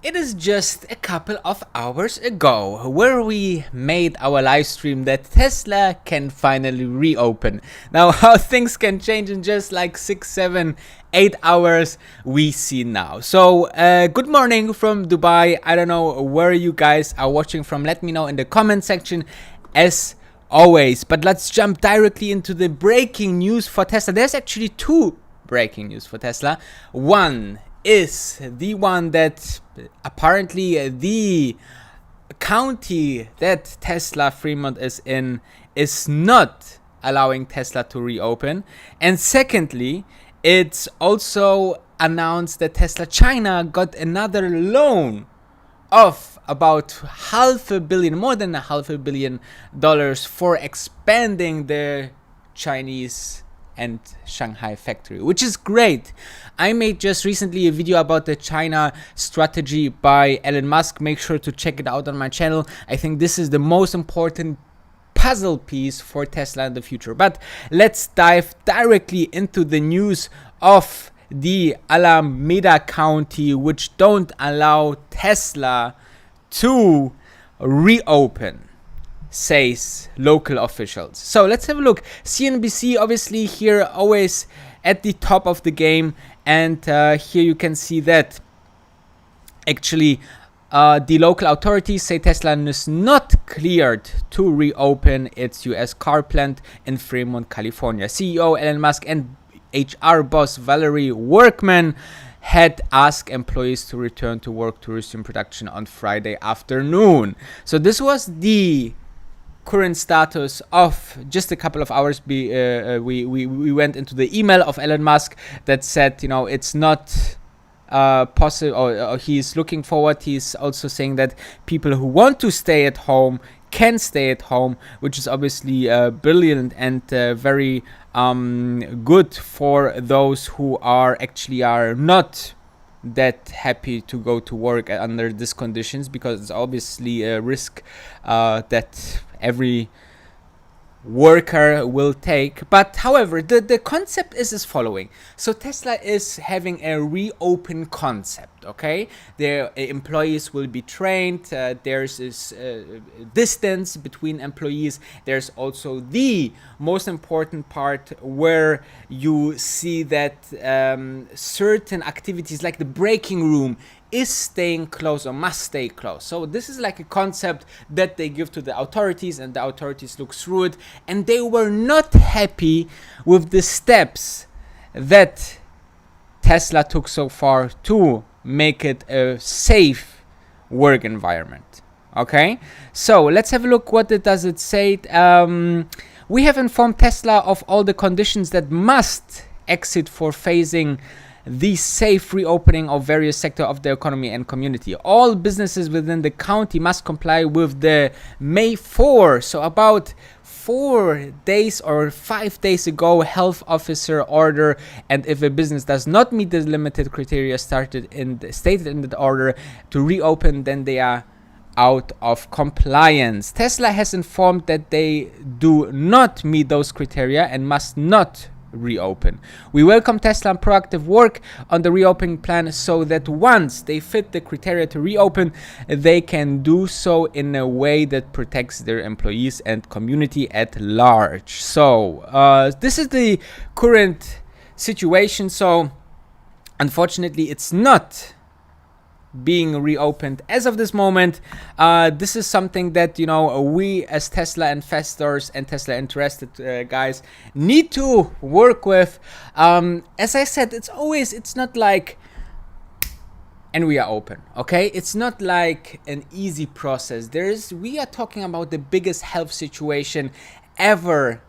It is just a couple of hours ago where we made our live stream that Tesla can finally reopen. Now, how things can change in just like 6, 7, 8 hours, we see now. So, good morning from Dubai. I don't know where you guys are watching from. Let me know in the comment section as always. But let's jump directly into the breaking news for Tesla. There's actually two breaking news for Tesla. One is the one that apparently the county that Tesla Fremont is in is not allowing Tesla to reopen. And secondly, it's also announced that Tesla China got another loan of about $500 million, more than $500 million for expanding the Chinese and Shanghai factory, which is great. I made just recently a video about the China strategy by Elon Musk. Make sure to check it out on my channel. I think this is the most important puzzle piece for Tesla in the future. But let's dive directly into the news of the Alameda County, which don't allow Tesla to reopen, says local officials. So let's have a look. CNBC obviously here always at the top of the game, and here you can see that actually the local authorities say Tesla is not cleared to reopen its US car plant in Fremont, California. CEO Elon Musk and HR boss Valerie Workman had asked employees to return to work to resume production on Friday afternoon. So this was the current status of just a couple of hours. We went into the email of Elon Musk that said, you know, it's not possible, or he's looking forward. He's also saying that people who want to stay at home can stay at home, which is obviously brilliant and very good for those who are not that happy to go to work under these conditions, because it's obviously a risk that every worker will take. But however, the concept is as following. So Tesla is having a reopen concept, okay? Their employees will be trained. There's this distance between employees. There's also the most important part where you see that certain activities like the breaking room is staying closed or must stay closed. So this is like a concept that they give to the authorities, and the authorities look through it, and they were not happy with the steps that Tesla took so far to make it a safe work environment. Okay, so let's have a look. What does it say? We have informed Tesla of all the conditions that must exist for phasing the safe reopening of various sectors of the economy and community. All businesses within the county must comply with the May 4, so about 4 days or 5 days ago, health officer order, and if a business does not meet the limited criteria stated in the order to reopen, then they are out of compliance. Tesla has informed that they do not meet those criteria and must not reopen. We welcome Tesla and proactive work on the reopening plan so that once they fit the criteria to reopen, they can do so in a way that protects their employees and community at large. So this is the current situation. So unfortunately, it's not being reopened as of this moment. This is something that, you know, we as Tesla investors and Tesla interested guys need to work with. As I said, it's not like, and we are open, okay? It's not like an easy process. We are talking about the biggest health situation ever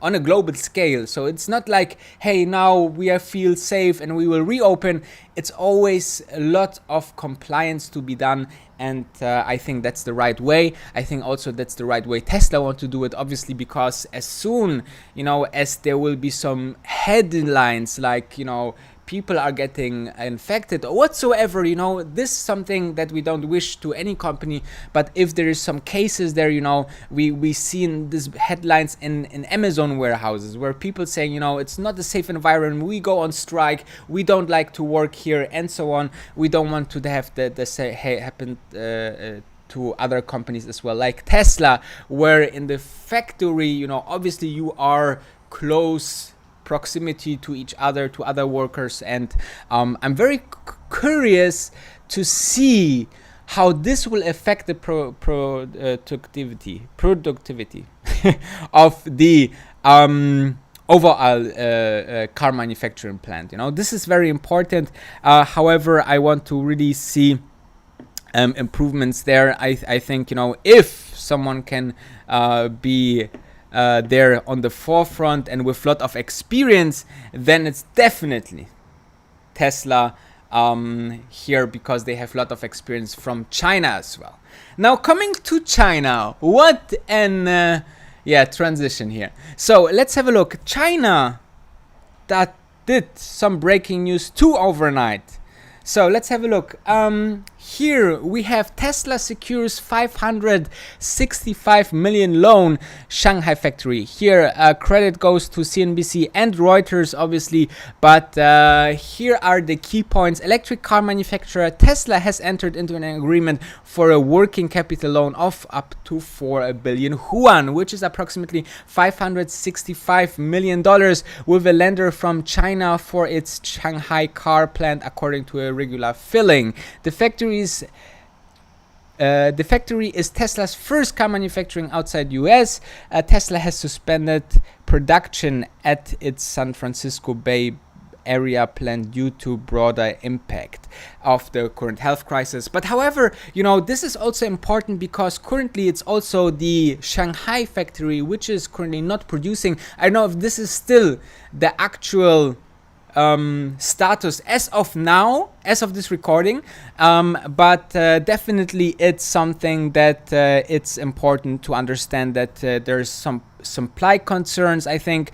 on a global scale. So it's not like, hey, now we feel safe and we will reopen. It's always a lot of compliance to be done, and I think that's the right way. I think also that's the right way Tesla want to do it, obviously, because as soon, you know, as there will be some headlines like, you know, people are getting infected or whatsoever, you know, this is something that we don't wish to any company. But if there is some cases there, you know, we seen these headlines in Amazon warehouses where people saying, you know, it's not a safe environment, we go on strike, we don't like to work here, and so on. We don't want to have the say happen to other companies as well, like Tesla, where in the factory, you know, obviously you are close proximity to each other, to other workers, and I'm very curious to see how this will affect the productivity of the overall car manufacturing plant. You know, this is very important. However, I want to really see improvements there. I think, you know, if someone can be there on the forefront and with a lot of experience, then it's definitely Tesla here, because they have a lot of experience from China as well. Now, coming to China, what an transition here. So let's have a look. China that did some breaking news too overnight. So let's have a look. Here we have Tesla secures 565 million loan Shanghai factory. Here credit goes to CNBC and Reuters, obviously, but here are the key points. Electric car manufacturer Tesla has entered into an agreement for a working capital loan of up to 4 billion yuan, which is approximately $565 million, with a lender from China for its Shanghai car plant, according to a regular filing. The factory is Tesla's first car manufacturing outside US. Tesla has suspended production at its San Francisco Bay Area plant due to broader impact of the current health crisis. But however, you know, this is also important because currently it's also the Shanghai factory which is currently not producing. I don't know if this is still the actual status as of now, as of this recording, but definitely it's something that it's important to understand that there's some supply concerns. I think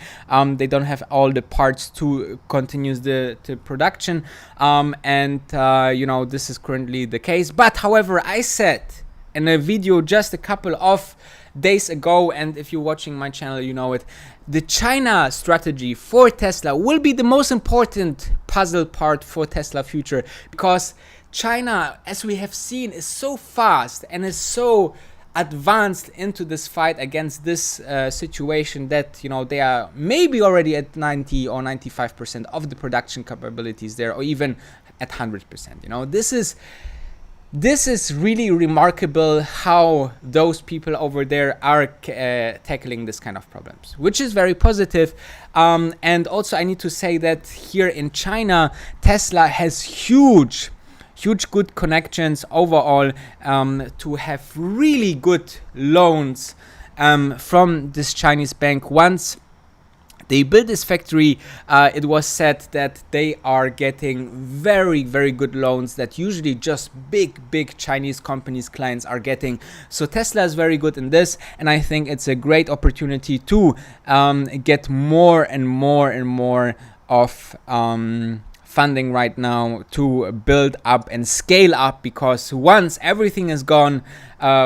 they don't have all the parts to continue the production, and you know, this is currently the case. But however, I said in a video just a couple of days ago, and if you're watching my channel, you know it, the China strategy for Tesla will be the most important puzzle part for Tesla future, because China, as we have seen, is so fast and is so advanced into this fight against this situation that, you know, they are maybe already at 90 or 95% of the production capabilities there, or even at 100%. You know, this is really remarkable how those people over there are tackling this kind of problems, which is very positive. And also I need to say that here in China, Tesla has huge good connections overall to have really good loans from this Chinese bank. Once they built this factory, it was said that they are getting very good loans that usually just big Chinese companies, clients are getting. So Tesla is very good in this, and I think it's a great opportunity to get more and more of funding right now to build up and scale up, because once everything is gone,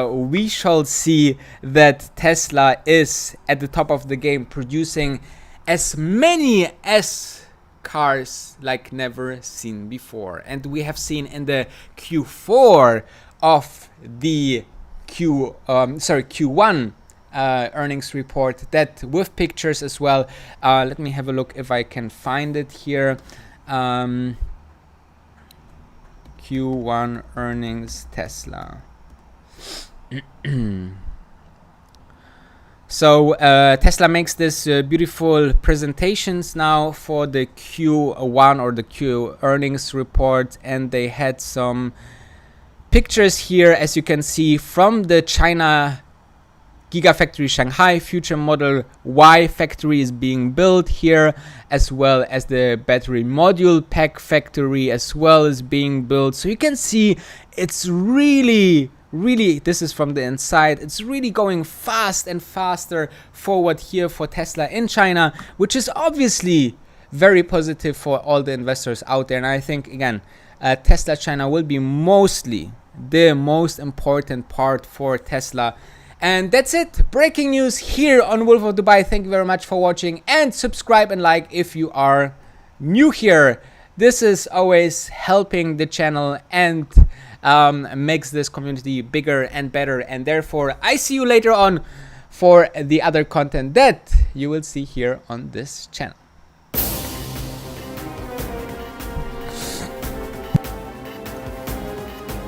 we shall see that Tesla is at the top of the game, producing as many as cars like never seen before. And we have seen in the Q4 of the Q1 earnings report, that with pictures as well. Let me have a look if I can find it here. Q1 earnings Tesla. So Tesla makes this beautiful presentations now for the Q1 or the Q earnings report, and they had some pictures here, as you can see, from the China Gigafactory Shanghai. Future Model Y factory is being built here, as well as the battery module pack factory as well is being built. So you can see it's really, this is from the inside, it's really going fast and faster forward here for Tesla in China, which is obviously very positive for all the investors out there. And I think, again, Tesla China will be mostly the most important part for Tesla. And that's it. Breaking news here on Wolf of Dubai. Thank you very much for watching, and subscribe and like if you are new here. This is always helping the channel and makes this community bigger and better. And therefore, I see you later on for the other content that you will see here on this channel.